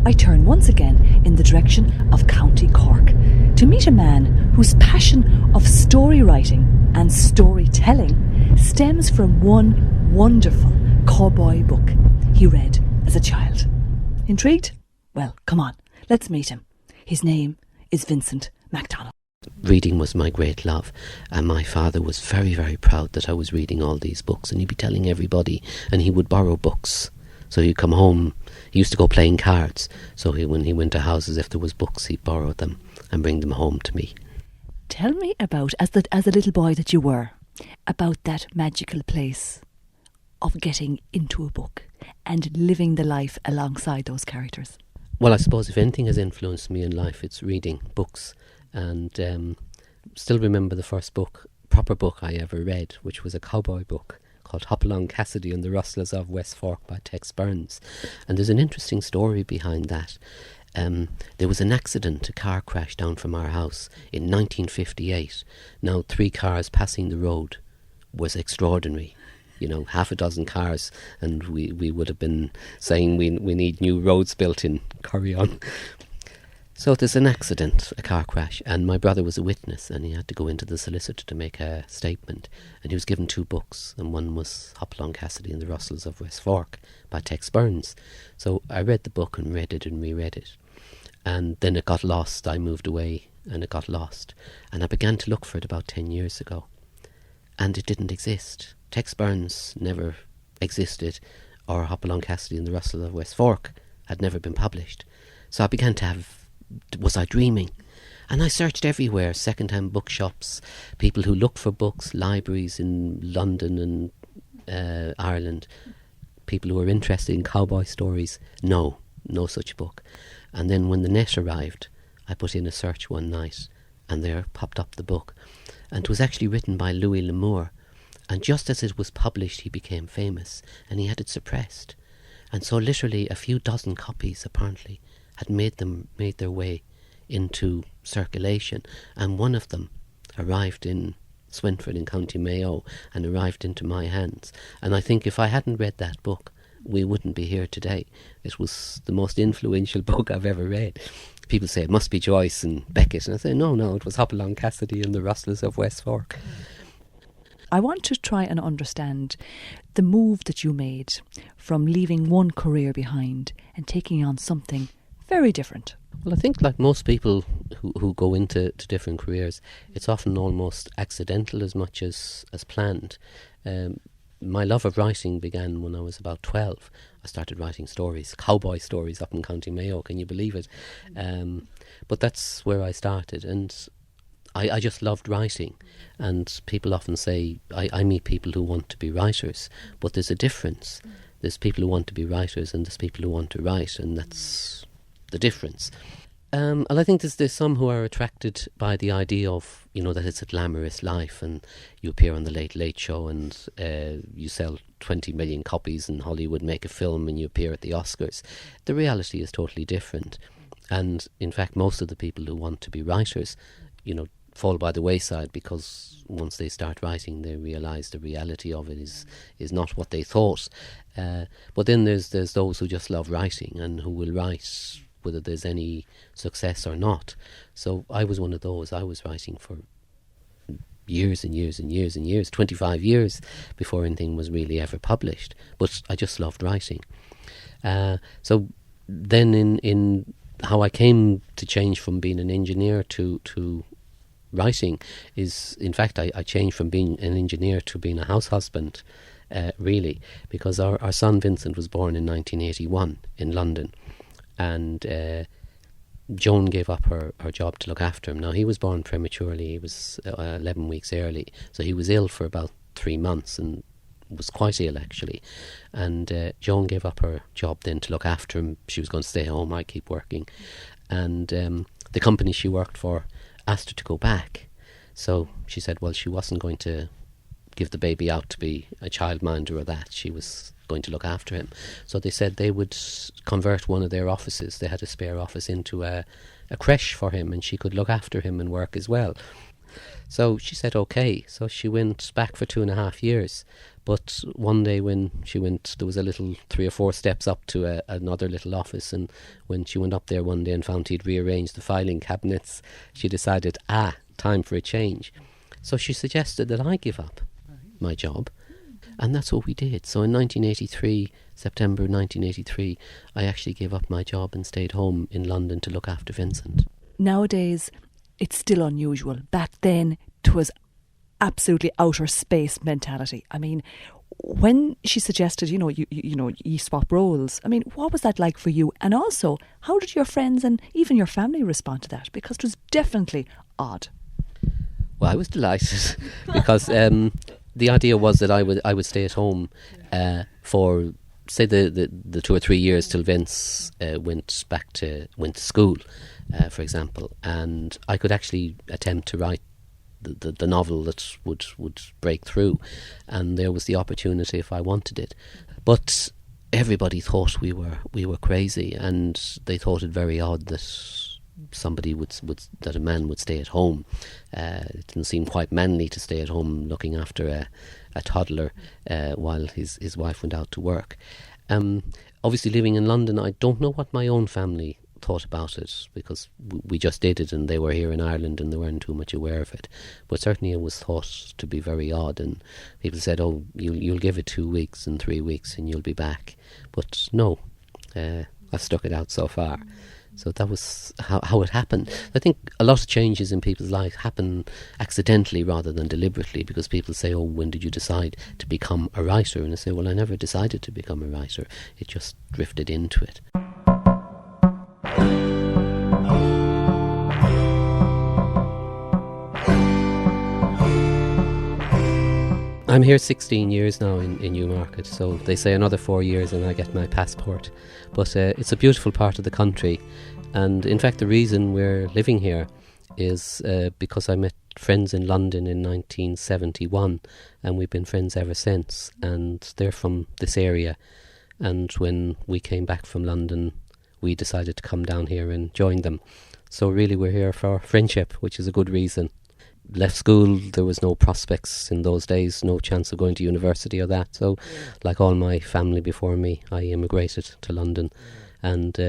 I turn once again in the direction of County Cork to meet a man whose passion of story writing and storytelling stems from one wonderful cowboy book he read as a child. Intrigued? Well, come on, let's meet him. His name is Vincent McDonnell. Reading was my great love, and my father was very, very proud that I was reading all these books, and he'd be telling everybody, and he would borrow books. So he'd come home, he used to go playing cards, so when he went to houses, if there was books, he'd borrow them and bring them home to me. Tell me about, as a little boy that you were, about that magical place of getting into a book and living the life alongside those characters. Well, I suppose if anything has influenced me in life, it's reading books. And still remember the first proper book I ever read, which was a cowboy book called Hopalong Cassidy and the Rustlers of West Fork by Tex Burns. And there's an interesting story behind that. There was an accident, a car crash down from our house in 1958. Now 3 cars passing the road was extraordinary. You know, half a dozen cars, and we would have been saying we need new roads built in Corrion. So there's an accident, a car crash, and my brother was a witness, and he had to go into the solicitor to make a statement. And he was given 2 books, and one was Hopalong Cassidy and the Rustlers of West Fork by Tex Burns. So I read the book and read it and reread it. And then it got lost. I moved away and it got lost. And I began to look for it about 10 years ago. And it didn't exist. Tex Burns never existed, or Hopalong Cassidy and the Rustlers of West Fork had never been published. So I began to was I dreaming? And I searched everywhere, second-hand bookshops, people who look for books, libraries in London and Ireland, people who are interested in cowboy stories. No such book. And then when the net arrived, I put in a search one night, and there popped up the book. And it was actually written by Louis L'Amour. And just as it was published, he became famous, and he had it suppressed. And so literally a few dozen copies, apparently, had made their way into circulation, and one of them arrived in Swinford in County Mayo and arrived into my hands. And I think if I hadn't read that book, we wouldn't be here today. It was the most influential book I've ever read. People say it must be Joyce and Beckett, and I say no, it was Hopalong Cassidy and the Rustlers of West Fork. I want to try and understand the move that you made from leaving one career behind and taking on something very different. Well, I think like most people who go into different careers, it's often almost accidental as much as planned. My love of writing began when I was about 12. I started writing stories, cowboy stories up in County Mayo, can you believe it? But that's where I started, and I just loved writing. And people often say, I meet people who want to be writers, but there's a difference. There's people who want to be writers and there's people who want to write, and that's the difference. And I think there's some who are attracted by the idea of, that it's a glamorous life, and you appear on the Late Late Show and you sell 20 million copies, and Hollywood make a film and you appear at the Oscars. The reality is totally different. And in fact, most of the people who want to be writers, fall by the wayside, because once they start writing, they realise the reality of it is not what they thought. But then there's those who just love writing and who will write whether there's any success or not. So I was one of those. I was writing for years and years and years and years, 25 years before anything was really ever published. But I just loved writing. So then in how I came to change from being an engineer to writing is, in fact, I changed from being an engineer to being a house husband, really, because our son Vincent was born in 1981 in London. And Joan gave up her job to look after him. Now, he was born prematurely. He was 11 weeks early. So he was ill for about 3 months and was quite ill, actually. And Joan gave up her job then to look after him. She was going to stay home. I keep working. And the company she worked for asked her to go back. So she said, well, she wasn't going to give the baby out to be a childminder or that. She was going to look after him. So they said they would convert one of their offices. They had a spare office into a creche for him, and she could look after him and work as well. So she said okay. So she went back for 2.5 years. But one day when she went, there was a little 3 or 4 steps up to another little office, and when she went up there one day and found he'd rearranged the filing cabinets, she decided, time for a change. So she suggested that I give up my job, and that's what we did. So in 1983, September 1983, I actually gave up my job and stayed home in London to look after Vincent. Nowadays, it's still unusual. Back then, it was absolutely outer space mentality. I mean, when she suggested, you swap roles, I mean, what was that like for you? And also, how did your friends and even your family respond to that? Because it was definitely odd. Well, I was delighted because the idea was that I would stay at home for, say, the 2 or 3 years till Vince went to school, for example, and I could actually attempt to write the novel that would break through, and there was the opportunity if I wanted it. But everybody thought we were crazy, and they thought it very odd that somebody that a man would stay at home. It didn't seem quite manly to stay at home looking after a toddler while his wife went out to work. Obviously, living in London, I don't know what my own family thought about it, because we just did it and they were here in Ireland and they weren't too much aware of it. But certainly it was thought to be very odd, and people said, oh, you'll give it 2 weeks and 3 weeks and you'll be back. But no, I've stuck it out so far. So that was how it happened. I think a lot of changes in people's lives happen accidentally rather than deliberately, because people say, oh, when did you decide to become a writer? And I say, well, I never decided to become a writer. It just drifted into it. I'm here 16 years now in Newmarket, so they say another 4 years and I get my passport. But it's a beautiful part of the country, and in fact the reason we're living here is because I met friends in London in 1971, and we've been friends ever since, and they're from this area. And when we came back from London, we decided to come down here and join them. So really we're here for friendship, which is a good reason. Left school, there was no prospects in those days, no chance of going to university or that. So, like all my family before me, I immigrated to London, and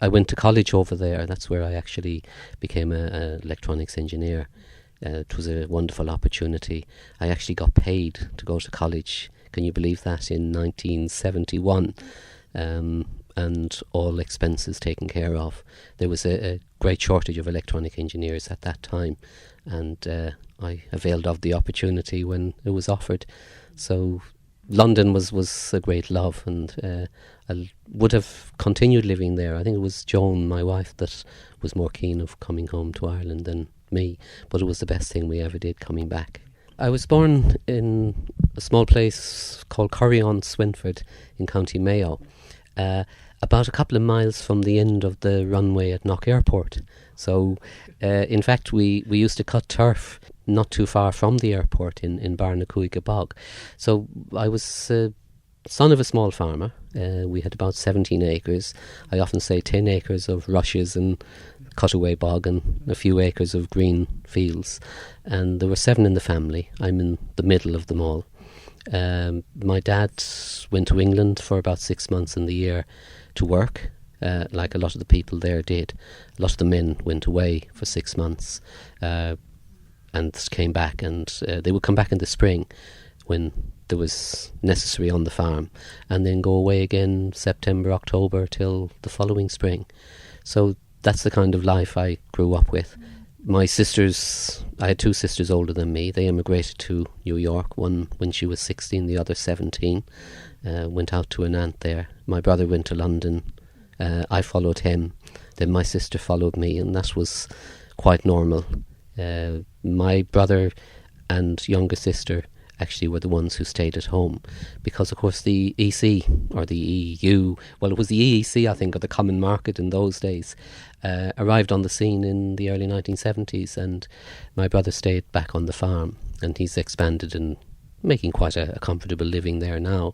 I went to college over there. That's where I actually became an electronics engineer. It was a wonderful opportunity. I actually got paid to go to college. Can you believe that? In 1971. And all expenses taken care of. There was a great shortage of electronic engineers at that time, and I availed of the opportunity when it was offered. So London was a great love, and I would have continued living there. I think it was Joan, my wife, that was more keen of coming home to Ireland than me, but it was the best thing we ever did coming back. I was born in a small place called Corry-on-Swinford in County Mayo, about a couple of miles from the end of the runway at Knock Airport. So, in fact, we used to cut turf not too far from the airport in Barnacuiga Bog. So I was son of a small farmer. We had about 17 acres. I often say 10 acres of rushes and cutaway bog and a few acres of green fields. And there were 7 in the family. I'm in the middle of them all. My dad went to England for about 6 months in the year to work, like a lot of the people there did. A lot of the men went away for 6 months and came back, and they would come back in the spring when there was necessary on the farm, and then go away again September, October till the following spring. So that's the kind of life I grew up with. My sisters, I had 2 sisters older than me. They immigrated to New York, one when she was 16, the other 17. Went out to an aunt there. My brother went to London. I followed him. Then my sister followed me, and that was quite normal. My brother and younger sister actually were the ones who stayed at home, because of course the EC or the EU, well, it was the EEC, I think, or the Common Market in those days, arrived on the scene in the early 1970s, and my brother stayed back on the farm, and he's expanded and making quite a comfortable living there now.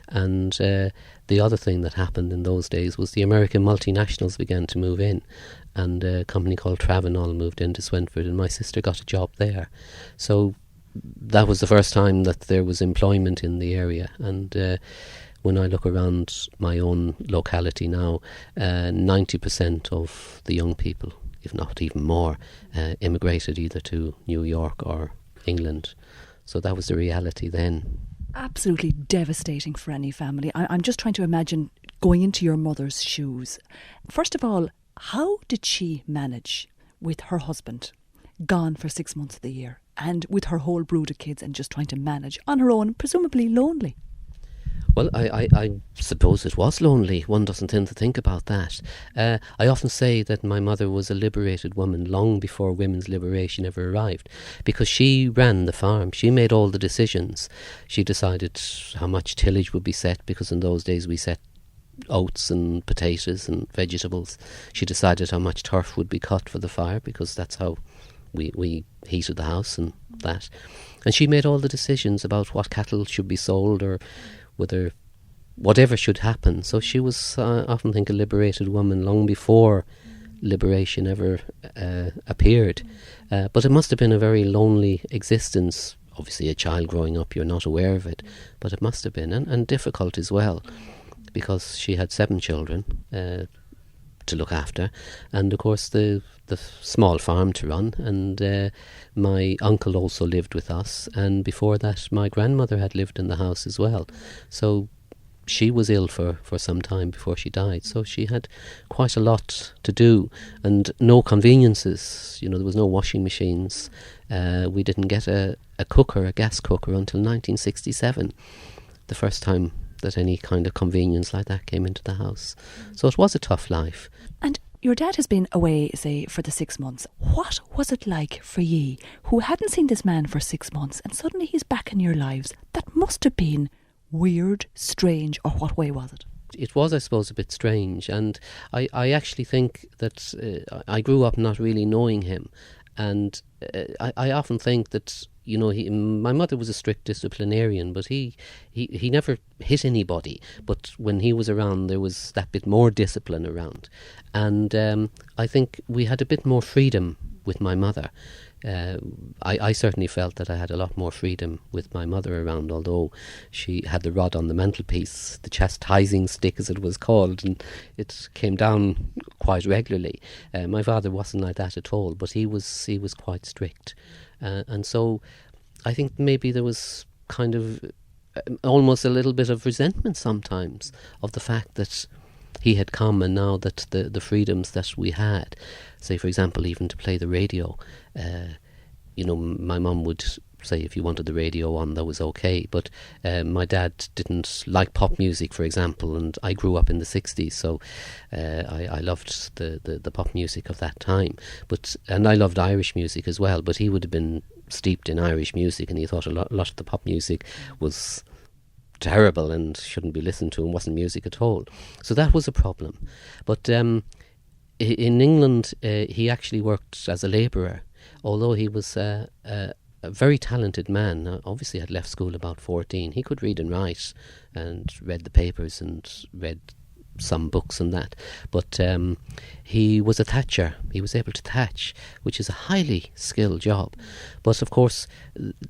And the other thing that happened in those days was the American multinationals began to move in, and a company called Travenol moved into Swinford, and my sister got a job there. So that was the first time that there was employment in the area. And when I look around my own locality now, 90% of the young people, if not even more, immigrated either to New York or England. So that was the reality then. Absolutely devastating for any family. I'm just trying to imagine going into your mother's shoes. First of all, how did she manage with her husband gone for 6 months of the year, and with her whole brood of kids, and just trying to manage on her own, presumably lonely? Well, I suppose it was lonely. One doesn't tend to think about that. I often say that my mother was a liberated woman long before women's liberation ever arrived, because she ran the farm. She made all the decisions. She decided how much tillage would be set, because in those days we set oats and potatoes and vegetables. She decided how much turf would be cut for the fire, because that's how we heated the house and that. And she made all the decisions about what cattle should be sold, or whether whatever should happen. So she was, I often think, a liberated woman long before liberation ever appeared. But it must have been a very lonely existence. Obviously, a child growing up, you're not aware of it, but it must have been, and difficult as well, because she had 7 children to look after, and of course the small farm to run, and my uncle also lived with us, and before that my grandmother had lived in the house as well. So she was ill for some time before she died, so she had quite a lot to do, and no conveniences. There was no washing machines. We didn't get a gas cooker until 1967, the first time that any kind of convenience like that came into the house. So it was a tough life. And your dad has been away, say, for the 6 months. What was it like for ye, who hadn't seen this man for 6 months, and suddenly he's back in your lives? That must have been weird, strange, or what way was it? It was, I suppose, a bit strange, and I actually think that I grew up not really knowing him, and I often think that my mother was a strict disciplinarian, but he never hit anybody. But when he was around, there was that bit more discipline around. And I think we had a bit more freedom with my mother. I certainly felt that I had a lot more freedom with my mother around, although she had the rod on the mantelpiece, the chastising stick as it was called, and it came down quite regularly. My father wasn't like that at all, but he was quite strict. And so I think maybe there was kind of almost a little bit of resentment sometimes of the fact that he had come, and now that the freedoms that we had, say for example even to play the radio, my mum would say if you wanted the radio on, that was okay, but my dad didn't like pop music, for example, and I grew up in the 60s, so I loved the pop music of that time, and I loved Irish music as well, but he would have been steeped in Irish music, and he thought a lot of the pop music was terrible and shouldn't be listened to and wasn't music at all. So that was a problem. But in England he actually worked as a labourer, although he was a very talented man. Obviously had left school about 14. He could read and write and read the papers and read some books and that, but he was a thatcher. He was able to thatch, which is a highly skilled job, but of course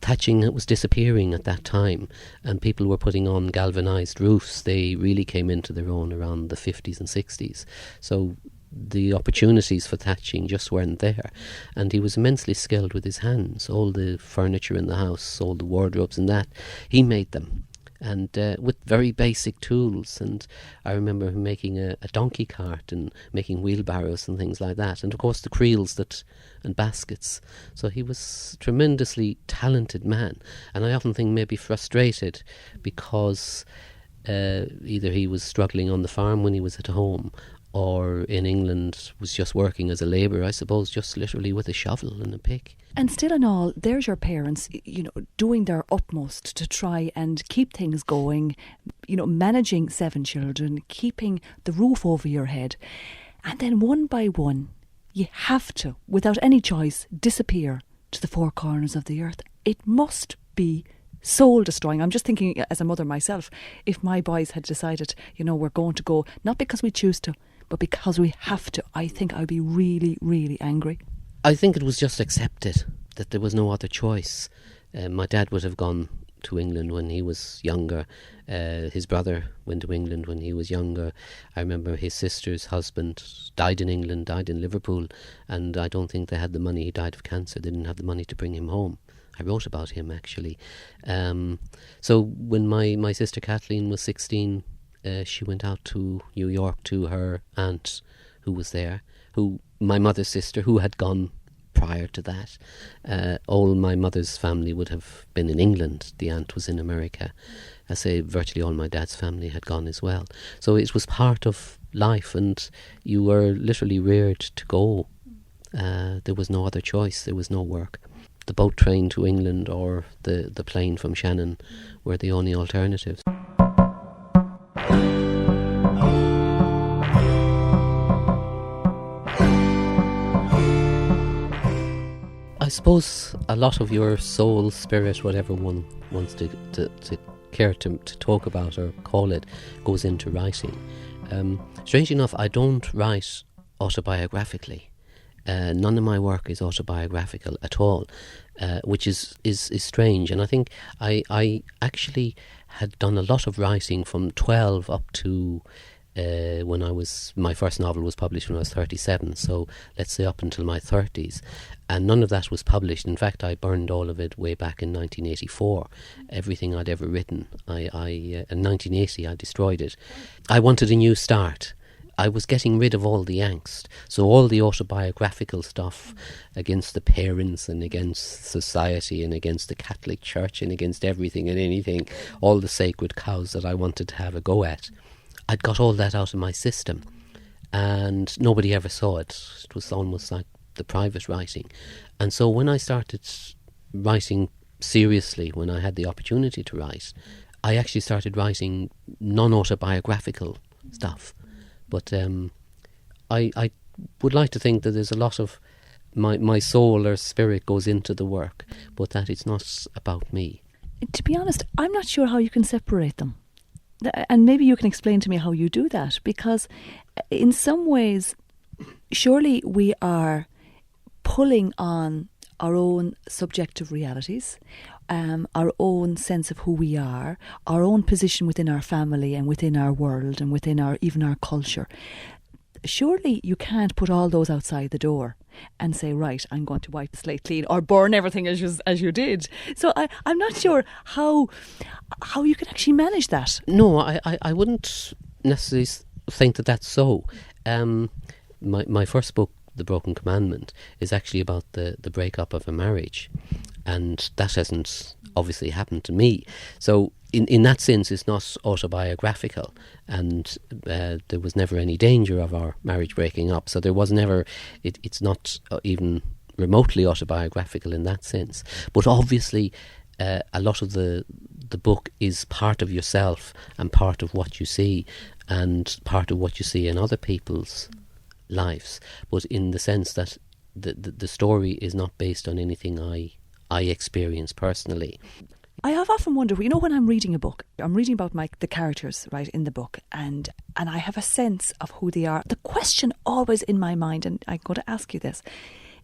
thatching was disappearing at that time, and people were putting on galvanised roofs. They really came into their own around the 50s and 60s, so the opportunities for thatching just weren't there, and he was immensely skilled with his hands. All the furniture in the house, all the wardrobes and that, he made them, and with very basic tools. And I remember him making a donkey cart and making wheelbarrows and things like that, and of course the creels and baskets. So he was a tremendously talented man, and I often think maybe frustrated because either he was struggling on the farm when he was at home, or in England was just working as a labourer, I suppose, just literally with a shovel and a pick. And still in all, there's your parents, doing their utmost to try and keep things going, managing 7 children, keeping the roof over your head. And then one by one, you have to, without any choice, disappear to the 4 corners of the earth. It must be soul destroying. I'm just thinking as a mother myself, if my boys had decided, we're going to go, not because we choose to, but because we have to, I think I'd be really, really angry. I think it was just accepted that there was no other choice. My dad would have gone to England when he was younger. His brother went to England when he was younger. I remember his sister's husband died in England, died in Liverpool, and I don't think they had the money. He died of cancer. They didn't have the money to bring him home. I wrote about him, actually. So when my sister Kathleen was 16, she went out to New York to her aunt who was there, my mother's sister, who had gone prior to that. All my mother's family would have been in England. The aunt was in America. I say virtually all my dad's family had gone as well. So it was part of life, and you were literally reared to go. There was no other choice. There was no work. The boat train to England or the plane from Shannon were the only alternatives. I suppose a lot of your soul, spirit, whatever one wants to care to talk about or call it, goes into writing. Strange enough, I don't write autobiographically. None of my work is autobiographical at all, which is strange. And I think I actually had done a lot of writing from 12 up to when my first novel was published when I was 37, so let's say up until my 30s. And none of that was published. In fact, I burned all of it way back in 1984. Everything I'd ever written. In 1980, I destroyed it. I wanted a new start. I was getting rid of all the angst. So all the autobiographical stuff against the parents and against society and against the Catholic Church and against everything and anything, all the sacred cows that I wanted to have a go at, I'd got all that out of my system. And nobody ever saw it. It was almost like the private writing. And so when I started writing seriously, when I had the opportunity to write, I actually started writing non-autobiographical stuff. But I would like to think that there's a lot of my soul or spirit goes into the work, but that it's not about me. To be honest, I'm not sure how you can separate them. And maybe you can explain to me how you do that, because in some ways, surely we are pulling on our own subjective realities, our own sense of who we are, our own position within our family and within our world and within even our culture. Surely you can't put all those outside the door and say, right, I'm going to wipe the slate clean or burn everything as you did. So I'm not sure how you can actually manage that. No, I wouldn't necessarily think that that's so. My first book, The Broken Commandment, is actually about the breakup of a marriage, and that hasn't obviously happened to me. So in that sense, it's not autobiographical, and there was never any danger of our marriage breaking up. So there was never. It's not even remotely autobiographical in that sense. But obviously, a lot of the book is part of yourself and part of what you see, and part of what you see in other people's lives. But in the sense that the story is not based on anything I experience personally. I have often wondered, when I'm reading a book, I'm reading about the characters, right, in the book, and I have a sense of who they are. The question always in my mind, and I'm going to ask you this,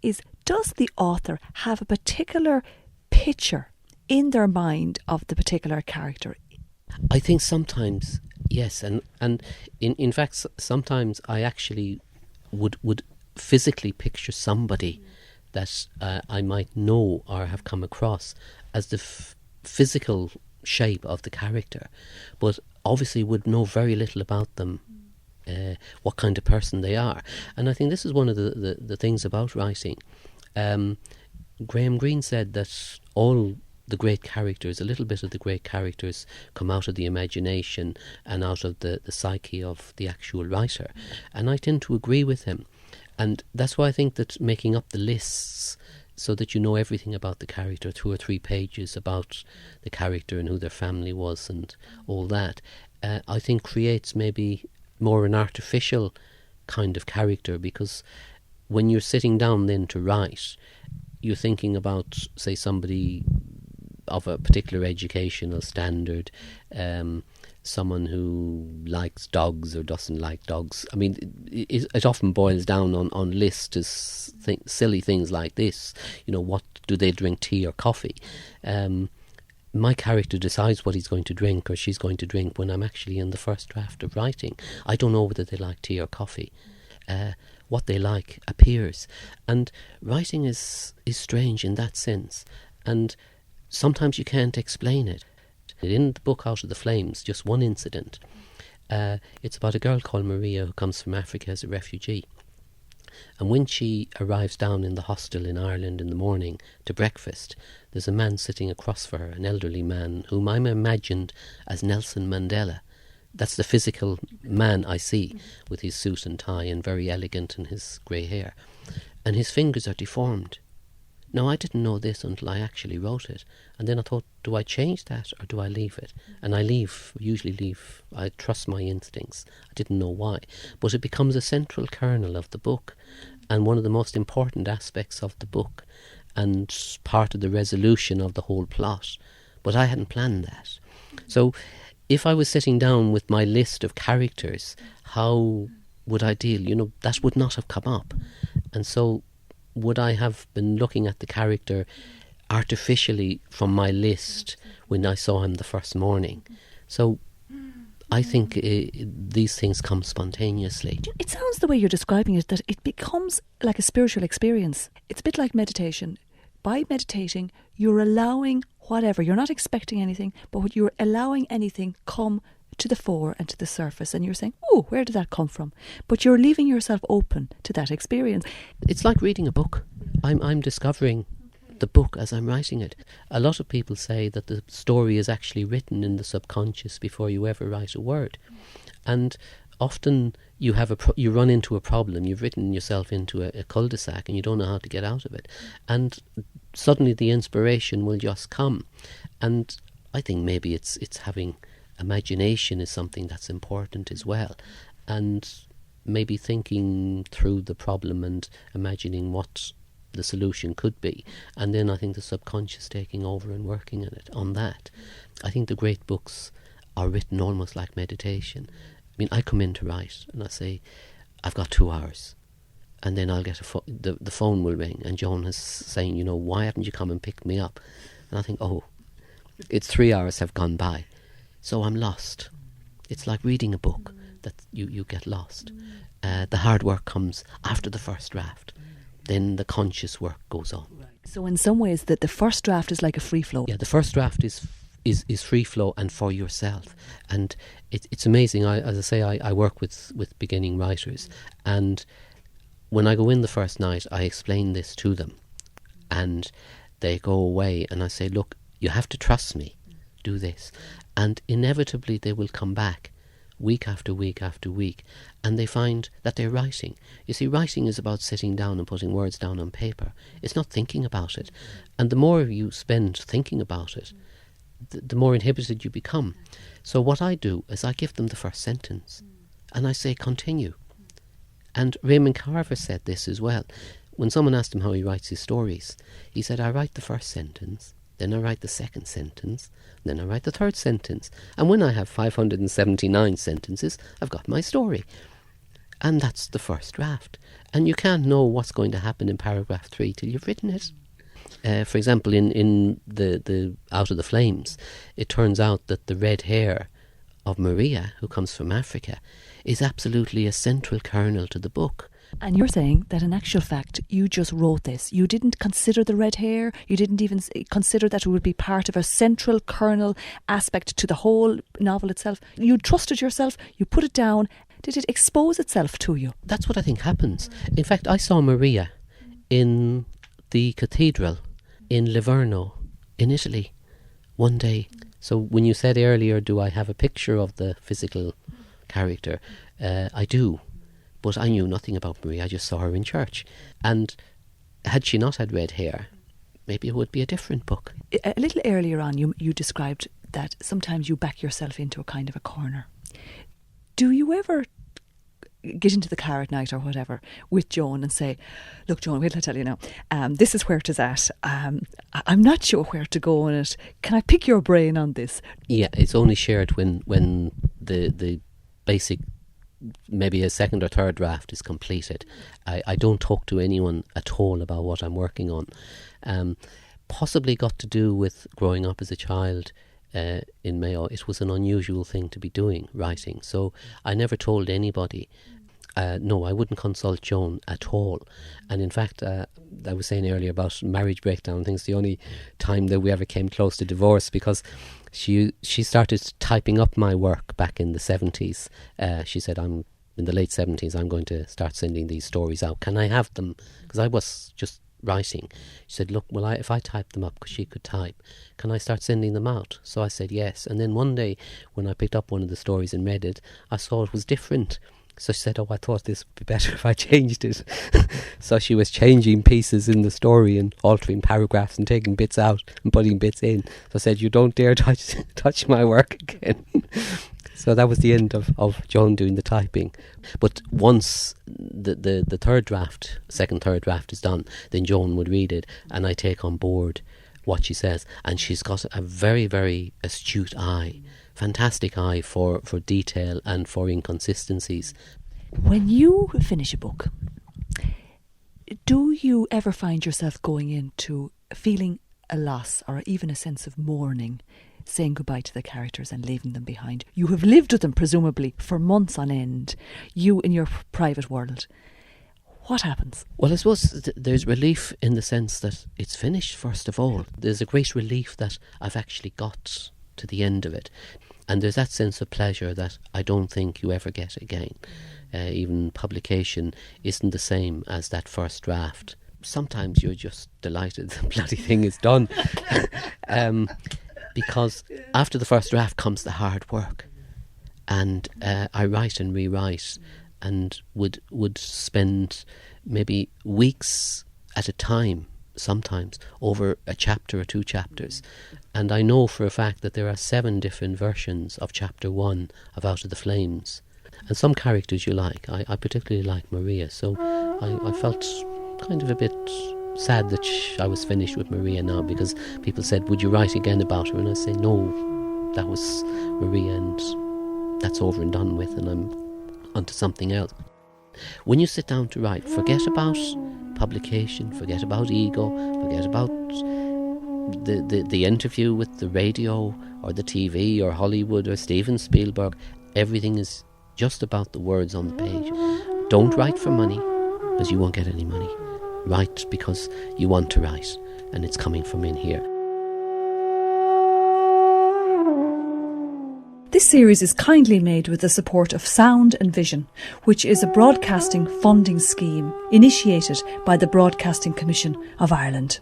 is does the author have a particular picture in their mind of the particular character? I think sometimes, yes, and in fact, sometimes I actually would physically picture somebody that I might know or have come across as the physical shape of the character, but obviously would know very little about them, what kind of person they are. And I think this is one of the things about writing. Graham Greene said that all the great characters, a little bit of the great characters, come out of the imagination and out of the psyche of the actual writer. And I tend to agree with him. And that's why I think that making up the lists so that you know everything about the character, 2 or 3 pages about the character and who their family was and all that, I think creates maybe more an artificial kind of character, because when you're sitting down then to write, you're thinking about, say, somebody of a particular educational standard, someone who likes dogs or doesn't like dogs. I mean, it often boils down on lists to silly things like this. What do they drink, tea or coffee? My character decides what he's going to drink or she's going to drink when I'm actually in the first draft of writing. I don't know whether they like tea or coffee. What they like appears. And writing is strange in that sense. And sometimes you can't explain it. In the book Out of the Flames, just one incident. It's about a girl called Maria who comes from Africa as a refugee. And when she arrives down in the hostel in Ireland in the morning to breakfast, there's a man sitting across for her, an elderly man, whom I'm imagined as Nelson Mandela. That's the physical man I see, with his suit and tie and very elegant in his grey hair. And his fingers are deformed. Now, I didn't know this until I actually wrote it. And then I thought, do I change that or do I leave it? And I usually leave. I trust my instincts. I didn't know why. But it becomes a central kernel of the book and one of the most important aspects of the book and part of the resolution of the whole plot. But I hadn't planned that. So if I was sitting down with my list of characters, how would I deal? That would not have come up. And so would I have been looking at the character artificially from my list when I saw him the first morning? So I think these things come spontaneously. It sounds the way you're describing it that it becomes like a spiritual experience. It's a bit like meditation. By meditating, you're allowing whatever. You're not expecting anything, but you're allowing anything come to the fore and to the surface, and you're saying, oh, where did that come from? But you're leaving yourself open to that experience. It's like reading a book. I'm discovering the book as I'm writing it. A lot of people say that the story is actually written in the subconscious before you ever write a word. And often you run into a problem. You've written yourself into a cul-de-sac and you don't know how to get out of it. And suddenly the inspiration will just come. And I think maybe it's having imagination is something that's important as well, and maybe thinking through the problem and imagining what the solution could be, and then I think the subconscious taking over and working on that. I think the great books are written almost like meditation. I mean, I come in to write and I say, I've got 2 hours, and then I'll get the phone will ring and Joan is saying, why haven't you come and picked me up? And I think, it's 3 hours have gone by. So I'm lost. It's like reading a book that you get lost. The hard work comes after the first draft. Then the conscious work goes on. Right. So in some ways that the first draft is like a free flow. Yeah, the first draft is free flow and for yourself. And it's amazing. I work with beginning writers, and when I go in the first night, I explain this to them, and they go away, and I say, look, you have to trust me. Do this. And inevitably they will come back week after week after week, and they find that they're writing. You see, writing is about sitting down and putting words down on paper. It's not thinking about it. And the more you spend thinking about it, the more inhibited you become. So what I do is I give them the first sentence and I say, continue. And Raymond Carver said this as well. When someone asked him how he writes his stories, he said, I write the first sentence, then I write the second sentence, then I write the third sentence. And when I have 579 sentences, I've got my story. And that's the first draft. And you can't know what's going to happen in paragraph 3 till you've written it. For example, in the Out of the Flames, it turns out that the red hair of Maria, who comes from Africa, is absolutely a central kernel to the book. And you're saying that in actual fact, you just wrote this. You didn't consider the red hair. You didn't even consider that it would be part of a central kernel aspect to the whole novel itself. You trusted yourself. You put it down. Did it expose itself to you? That's what I think happens. In fact, I saw Maria in the cathedral in Livorno in Italy one day. So when you said earlier, do I have a picture of the physical character? I do. But I knew nothing about Maria. I just saw her in church. And had she not had red hair, maybe it would be a different book. A little earlier on, you described that sometimes you back yourself into a kind of a corner. Do you ever get into the car at night or whatever with Joan and say, look, Joan, wait till I tell you now, this is where it is at. I'm not sure where to go on it. Can I pick your brain on this? Yeah, it's only shared when the basic, maybe a second or third draft is completed. I don't talk to anyone at all about what I'm working on. Possibly got to do with growing up as a child in Mayo. It was an unusual thing to be doing, writing. So I never told anybody. No, I wouldn't consult Joan at all. And in fact, I was saying earlier about marriage breakdown. I think it's the only time that we ever came close to divorce, because she started typing up my work back in the 70s. She said, in the late 70s, I'm going to start sending these stories out. Can I have them? Because I was just writing. She said, look, well, if I type them up, because she could type, can I start sending them out? So I said yes. And then one day when I picked up one of the stories and read it, I saw it was different. So she said, I thought this would be better if I changed it. So she was changing pieces in the story and altering paragraphs and taking bits out and putting bits in. So I said, you don't dare touch my work again. So that was the end of Joan doing the typing. But once the second third draft is done, then Joan would read it and I take on board what she says. And she's got a very, very astute eye, fantastic eye for detail and for inconsistencies. When you finish a book, do you ever find yourself going into feeling a loss or even a sense of mourning, saying goodbye to the characters and leaving them behind? You have lived with them presumably for months on end, you in your private world. What happens? Well, I suppose there's relief in the sense that it's finished, first of all. There's a great relief that I've actually got to the end of it. And there's that sense of pleasure that I don't think you ever get again. Even publication isn't the same as that first draft. Sometimes you're just delighted the bloody thing is done. Because after the first draft comes the hard work. And I write and rewrite and would spend maybe weeks at a time, sometimes, over a chapter or two chapters. And I know for a fact that there are 7 different versions of chapter 1 of Out of the Flames. And some characters you like. I particularly like Maria, so I felt kind of a bit sad that I was finished with Maria now, because people said, would you write again about her? And I say, no, that was Maria and that's over and done with, and I'm onto something else. When you sit down to write, forget about publication, forget about ego, forget about the interview with the radio or the TV or Hollywood or Steven Spielberg. Everything is just about the words on the page. Don't write for money, because you won't get any money. Write because you want to write, and it's coming from in here. This series is kindly made with the support of Sound and Vision, which is a broadcasting funding scheme initiated by the Broadcasting Commission of Ireland.